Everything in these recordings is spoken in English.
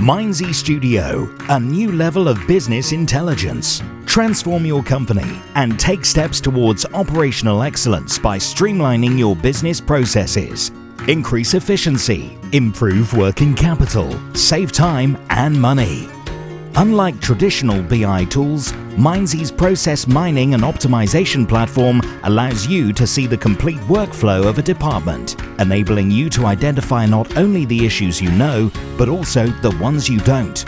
Mindzie Studio, a new level of business intelligence. Transform your company and take steps towards operational excellence by streamlining your business processes. Increase efficiency, improve working capital, save time and money. Unlike traditional BI tools, Mindzie's process mining and optimization platform allows you to see the complete workflow of a department, enabling you to identify not only the issues you know, but also the ones you don't.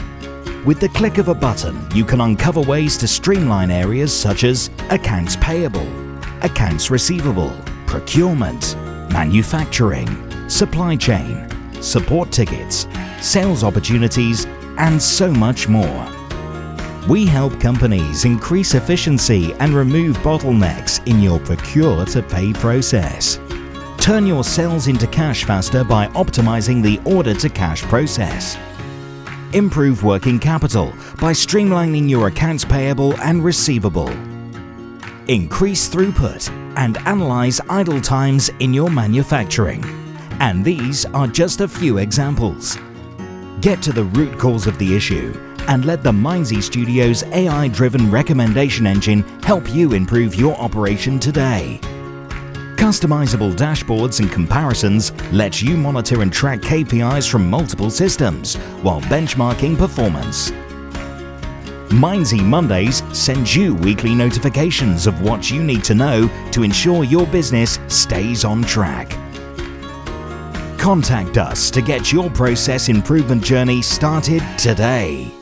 With the click of a button, you can uncover ways to streamline areas such as accounts payable, accounts receivable, procurement, manufacturing, supply chain, support tickets, sales opportunities, and so much more. We help companies increase efficiency and remove bottlenecks in your procure-to-pay process. Turn your sales into cash faster by optimizing the order-to-cash process. Improve working capital by streamlining your accounts payable and receivable. Increase throughput and analyze idle times in your manufacturing. And these are just a few examples. Get to the root cause of the issue and let the Mindzie Studio's AI-driven recommendation engine help you improve your operation today. Customizable dashboards and comparisons let you monitor and track KPIs from multiple systems while benchmarking performance. Mindzie Mondays sends you weekly notifications of what you need to know to ensure your business stays on track. Contact us to get your process improvement journey started today.